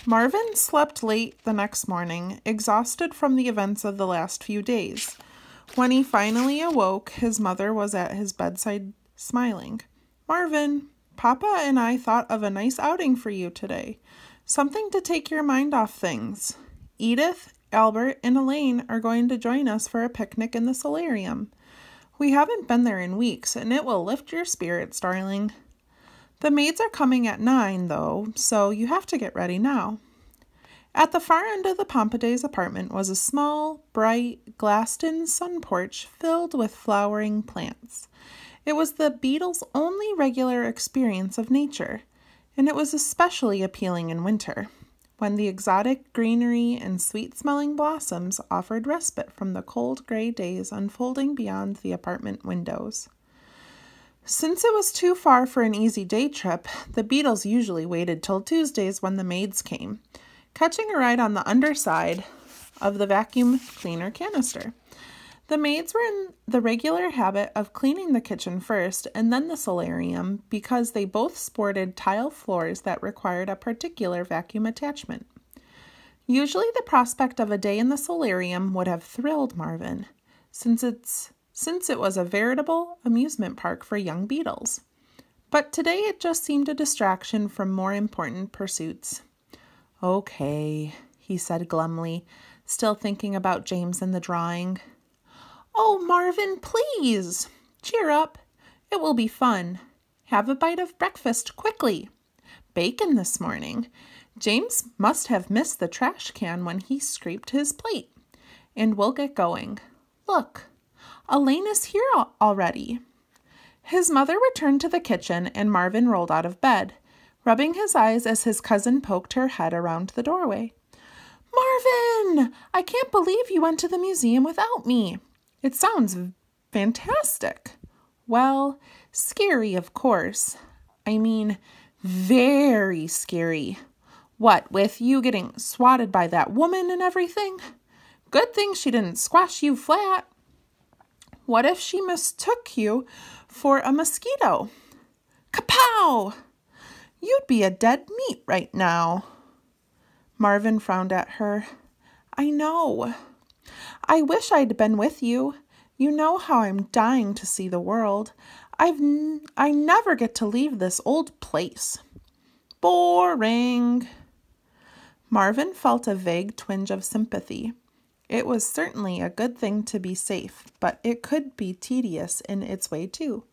Marvin slept late the next morning, exhausted from the events of the last few days. When he finally awoke, his mother was at his bedside smiling. "Marvin, Papa and I thought of a nice outing for you today. Something to take your mind off things. Edith, Albert, and Elaine are going to join us for a picnic in the solarium. We haven't been there in weeks, and it will lift your spirits, darling. The maids are coming at 9, though, so you have to get ready now." At the far end of the Pompadays' apartment was a small, bright, glassed-in sun porch filled with flowering plants. It was the Beatles' only regular experience of nature, and it was especially appealing in winter, when the exotic greenery and sweet-smelling blossoms offered respite from the cold gray days unfolding beyond the apartment windows. Since it was too far for an easy day trip, the Beatles usually waited till Tuesdays when the maids came, catching a ride on the underside of the vacuum cleaner canister. The maids were in the regular habit of cleaning the kitchen first and then the solarium because they both sported tile floors that required a particular vacuum attachment. Usually the prospect of a day in the solarium would have thrilled Marvin, since it was a veritable amusement park for young Beatles. But today it just seemed a distraction from more important pursuits. "Okay," he said glumly, still thinking about James and the drawing. "Oh, Marvin, please! Cheer up. It will be fun. Have a bite of breakfast quickly. Bacon this morning. James must have missed the trash can when he scraped his plate. And we'll get going. Look, Elaine is here already." His mother returned to the kitchen, and Marvin rolled out of bed, rubbing his eyes as his cousin poked her head around the doorway. "Marvin, I can't believe you went to the museum without me. It sounds fantastic." "Well, scary, of course. I mean, very scary. What, with you getting swatted by that woman and everything? Good thing she didn't squash you flat. What if she mistook you for a mosquito? Kapow! You'd be a dead meat right now." Marvin frowned at her. "I know. I wish I'd been with you. You know how I'm dying to see the world. I never get to leave this old place." "Boring." Marvin felt a vague twinge of sympathy. It was certainly a good thing to be safe, but it could be tedious in its way too.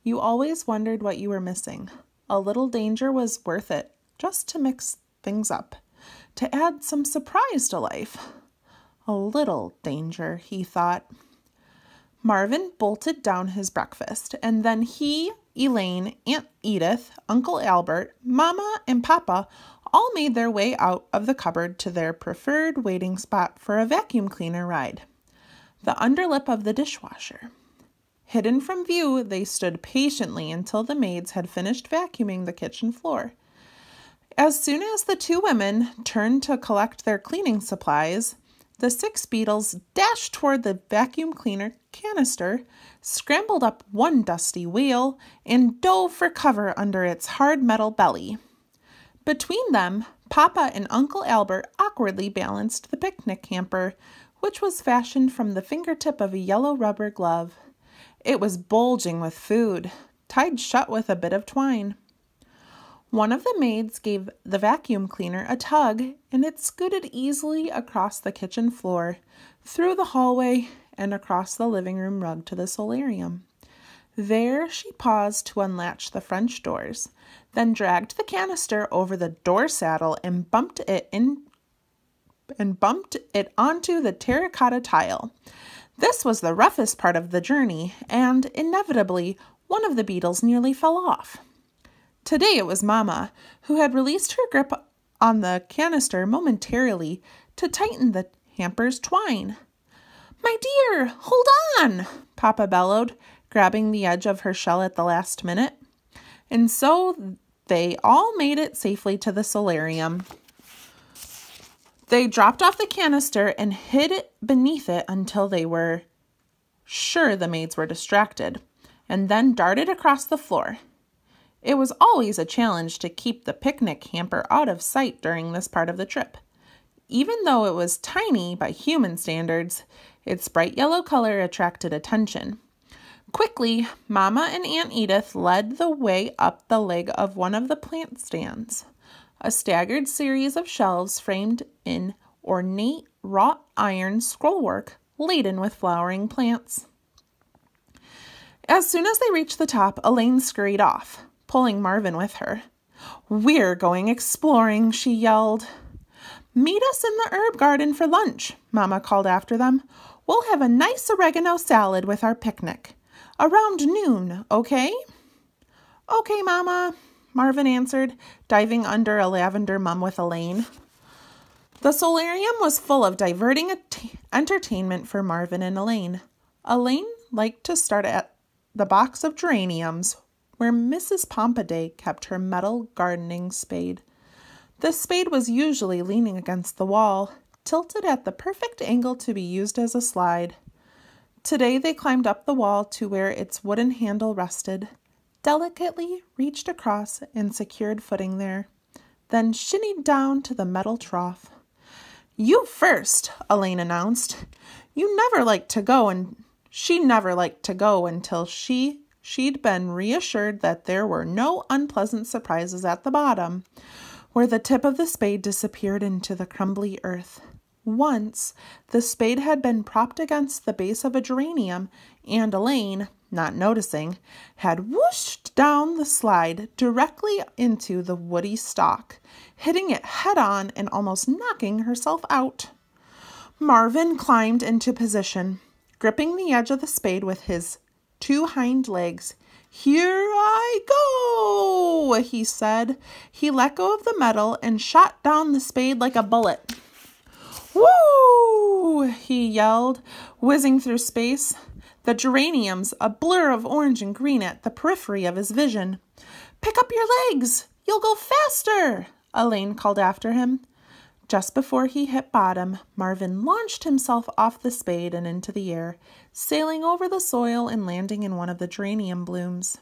You always wondered what you were missing. A little danger was worth it, just to mix things up, to add some surprise to life. A little danger, he thought. Marvin bolted down his breakfast, and then he, Elaine, Aunt Edith, Uncle Albert, Mama, and Papa all made their way out of the cupboard to their preferred waiting spot for a vacuum cleaner ride, the underlip of the dishwasher. Hidden from view, they stood patiently until the maids had finished vacuuming the kitchen floor. As soon as the two women turned to collect their cleaning supplies, the 6 Beatles dashed toward the vacuum cleaner canister, scrambled up one dusty wheel, and dove for cover under its hard metal belly. Between them, Papa and Uncle Albert awkwardly balanced the picnic hamper, which was fashioned from the fingertip of a yellow rubber glove. It was bulging with food, tied shut with a bit of twine. One of the maids gave the vacuum cleaner a tug, and it scooted easily across the kitchen floor, through the hallway, and across the living room rug to the solarium. There she paused to unlatch the French doors, then dragged the canister over the door saddle and bumped it onto the terracotta tile. This was the roughest part of the journey, and inevitably one of the Beatles nearly fell off. Today it was Mama, who had released her grip on the canister momentarily to tighten the hamper's twine. "My dear, hold on," Papa bellowed, grabbing the edge of her shell at the last minute. And so they all made it safely to the solarium. They dropped off the canister and hid it beneath it until they were sure the maids were distracted, and then darted across the floor. It was always a challenge to keep the picnic hamper out of sight during this part of the trip. Even though it was tiny by human standards, its bright yellow color attracted attention. Quickly, Mama and Aunt Edith led the way up the leg of one of the plant stands, a staggered series of shelves framed in ornate wrought iron scrollwork laden with flowering plants. As soon as they reached the top, Elaine scurried off, pulling Marvin with her. "We're going exploring," she yelled. "Meet us in the herb garden for lunch," Mama called after them. "We'll have a nice oregano salad with our picnic. Around noon, okay?" "Okay, Mama," Marvin answered, diving under a lavender mum with Elaine. The solarium was full of diverting entertainment for Marvin and Elaine. Elaine liked to start at the box of geraniums, where Mrs. Pompaday kept her metal gardening spade. The spade was usually leaning against the wall, tilted at the perfect angle to be used as a slide. Today they climbed up the wall to where its wooden handle rested, delicately reached across and secured footing there, then shinnied down to the metal trough. "You first," Elaine announced. She never liked to go until she'd been reassured that there were no unpleasant surprises at the bottom, where the tip of the spade disappeared into the crumbly earth. Once, the spade had been propped against the base of a geranium, and Elaine, not noticing, had whooshed down the slide directly into the woody stalk, hitting it head-on and almost knocking herself out. Marvin climbed into position, gripping the edge of the spade with his two hind legs. "Here I go," he said. He let go of the metal and shot down the spade like a bullet. "Woo!" he yelled, whizzing through space, the geraniums a blur of orange and green at the periphery of his vision. "Pick up your legs! You'll go faster!" Elaine called after him. Just before he hit bottom, Marvin launched himself off the spade and into the air, sailing over the soil and landing in one of the geranium blooms.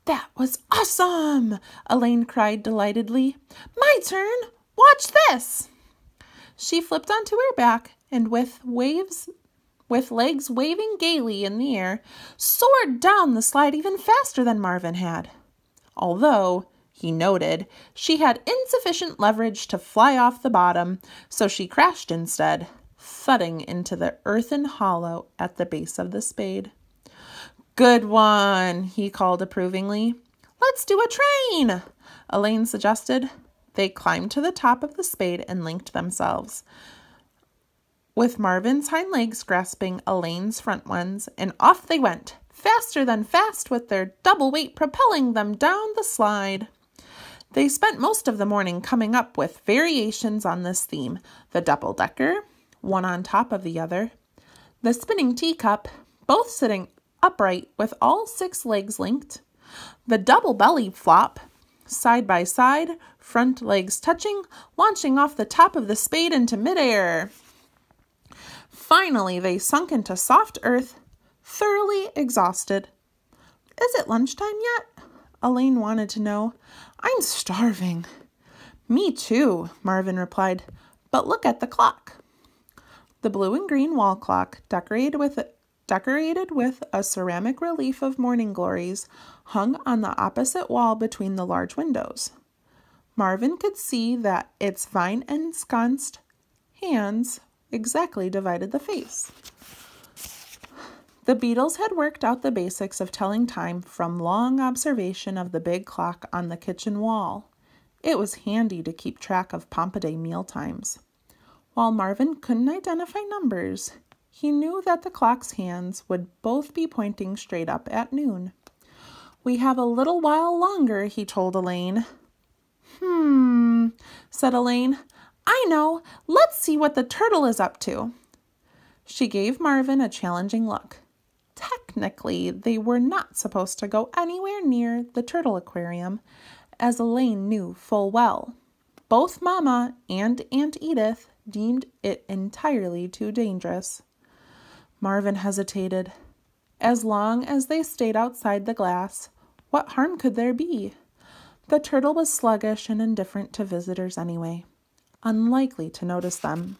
"That was awesome!" Elaine cried delightedly. "My turn! Watch this!" She flipped onto her back and with legs waving gaily in the air, soared down the slide even faster than Marvin had. Although, he noted, she had insufficient leverage to fly off the bottom, so she crashed instead, thudding into the earthen hollow at the base of the spade. "Good one," he called approvingly. "Let's do a train," Elaine suggested. They climbed to the top of the spade and linked themselves, with Marvin's hind legs grasping Elaine's front ones, and off they went, faster than fast, with their double weight propelling them down the slide. They spent most of the morning coming up with variations on this theme: the double-decker, one on top of the other, the spinning teacup, both sitting upright with all 6 legs linked, the double belly flop, side by side, front legs touching, launching off the top of the spade into midair. Finally, they sunk into soft earth, thoroughly exhausted. "Is it lunchtime yet?" Elaine wanted to know. "I'm starving." "Me too," Marvin replied. "But look at the clock." The blue and green wall clock, decorated with a ceramic relief of morning glories, hung on the opposite wall between the large windows. Marvin could see that its vine-ensconced hands exactly divided the face. The Beatles had worked out the basics of telling time from long observation of the big clock on the kitchen wall. It was handy to keep track of Pompaday meal times. While Marvin couldn't identify numbers, he knew that the clock's hands would both be pointing straight up at noon. "We have a little while longer," he told Elaine. Said Elaine. "I know. Let's see what the turtle is up to." She gave Marvin a challenging look. Technically, they were not supposed to go anywhere near the turtle aquarium, as Elaine knew full well. Both Mama and Aunt Edith deemed it entirely too dangerous. Marvin hesitated. As long as they stayed outside the glass, What harm could there be? The turtle was sluggish and indifferent to visitors anyway, unlikely to notice them.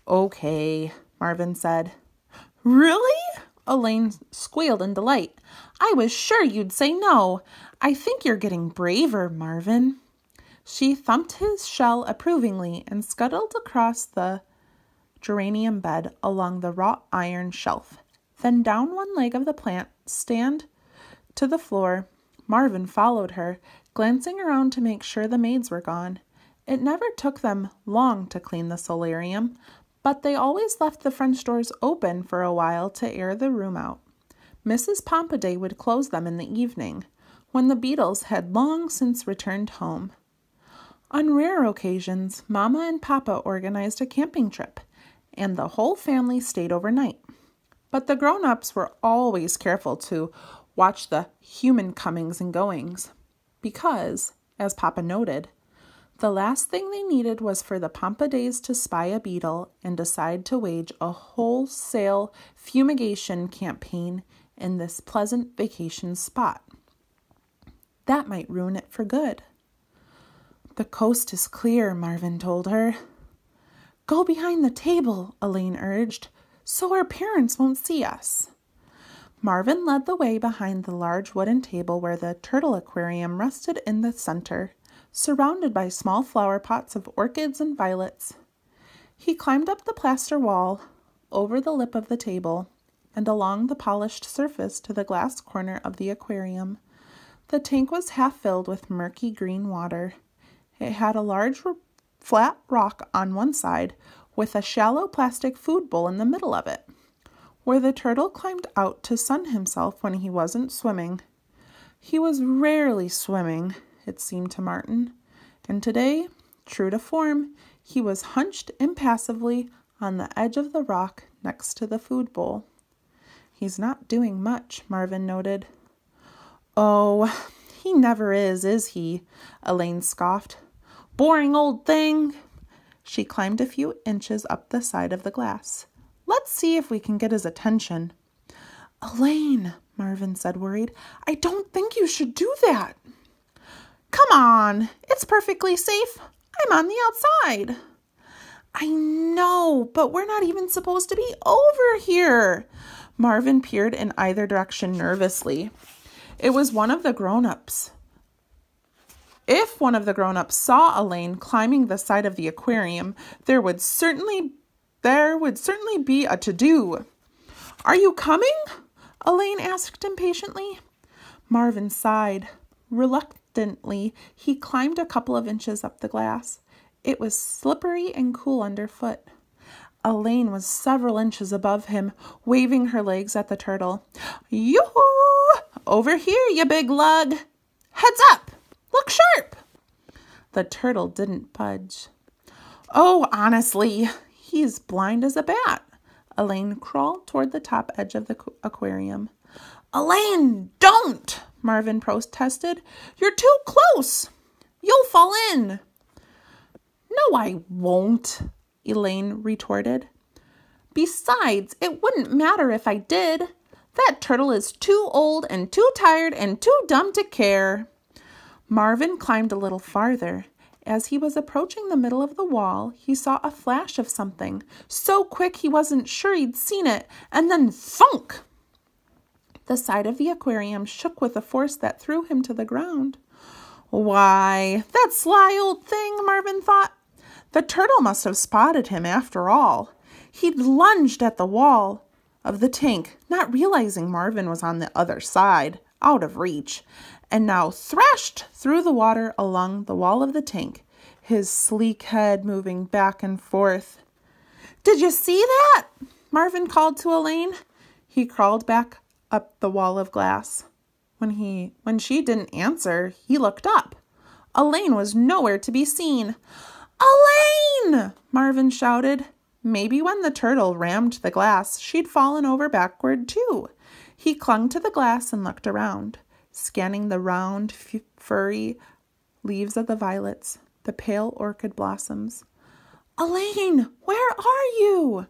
Okay, Marvin said. Really? Elaine squealed in delight. I was sure you'd say no. I think you're getting braver, Marvin. She thumped his shell approvingly and scuttled across the geranium bed along the wrought iron shelf. Then down one leg of the plant stand to the floor. Marvin followed her, glancing around to make sure the maids were gone. It never took them long to clean the solarium, but they always left the French doors open for a while to air the room out. Mrs. Pompaday would close them in the evening, when the beetles had long since returned home. On rare occasions, Mama and Papa organized a camping trip, and the whole family stayed overnight. But the grown-ups were always careful to watch the human comings and goings, because, as Papa noted, the last thing they needed was for the Pompadays to spy a beetle and decide to wage a wholesale fumigation campaign in this pleasant vacation spot. That might ruin it for good. The coast is clear, Marvin told her. Go behind the table, Elaine urged, so our parents won't see us. Marvin led the way behind the large wooden table where the turtle aquarium rested in the center, surrounded by small flower pots of orchids and violets. He climbed up the plaster wall, over the lip of the table, and along the polished surface to the glass corner of the aquarium. The tank was half filled with murky green water. It had a large flat rock on one side, with a shallow plastic food bowl in the middle of it, where the turtle climbed out to sun himself when he wasn't swimming. He was rarely swimming, it seemed to Martin, and today, true to form, he was hunched impassively on the edge of the rock next to the food bowl. He's not doing much, Marvin noted. Oh, he never is he? Elaine scoffed. Boring old thing. She climbed a few inches up the side of the glass. Let's see if we can get his attention. Elaine, Marvin said, worried, I don't think you should do that. Come on, it's perfectly safe. I'm on the outside. I know, but we're not even supposed to be over here. Marvin peered in either direction nervously. It was one of the grown-ups. If one of the grown-ups saw Elaine climbing the side of the aquarium, there would certainly be a to-do. Are you coming? Elaine asked impatiently. Marvin sighed. Reluctantly, he climbed a couple of inches up the glass. It was slippery and cool underfoot. Elaine was several inches above him, waving her legs at the turtle. Yoo-hoo! Over here, you big lug! Heads up! Look sharp! The turtle didn't budge. Oh, honestly, he's blind as a bat. Elaine crawled toward the top edge of the aquarium. Elaine, don't! Marvin protested. You're too close. You'll fall in. No, I won't, Elaine retorted. Besides, it wouldn't matter if I did. That turtle is too old and too tired and too dumb to care. Marvin climbed a little farther. As he was approaching the middle of the wall, he saw a flash of something, so quick he wasn't sure he'd seen it, and then thunk! The side of the aquarium shook with a force that threw him to the ground. Why, that sly old thing, Marvin thought. The turtle must have spotted him after all. He'd lunged at the wall of the tank, not realizing Marvin was on the other side, out of reach, and now thrashed through the water along the wall of the tank, his sleek head moving back and forth. Did you see that? Marvin called to Elaine. He crawled back up the wall of glass. When she didn't answer, he looked up. Elaine was nowhere to be seen. Elaine! Marvin shouted. Maybe when the turtle rammed the glass, she'd fallen over backward too. He clung to the glass and looked around, scanning the round, furry leaves of the violets, the pale orchid blossoms. Elaine, where are you?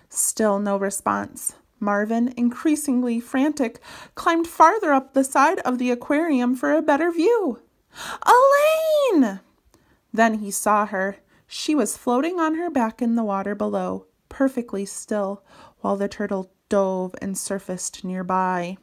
Still no response. Marvin, increasingly frantic, climbed farther up the side of the aquarium for a better view. Elaine! Then he saw her. She was floating on her back in the water below, perfectly still, while the turtle dove and surfaced nearby.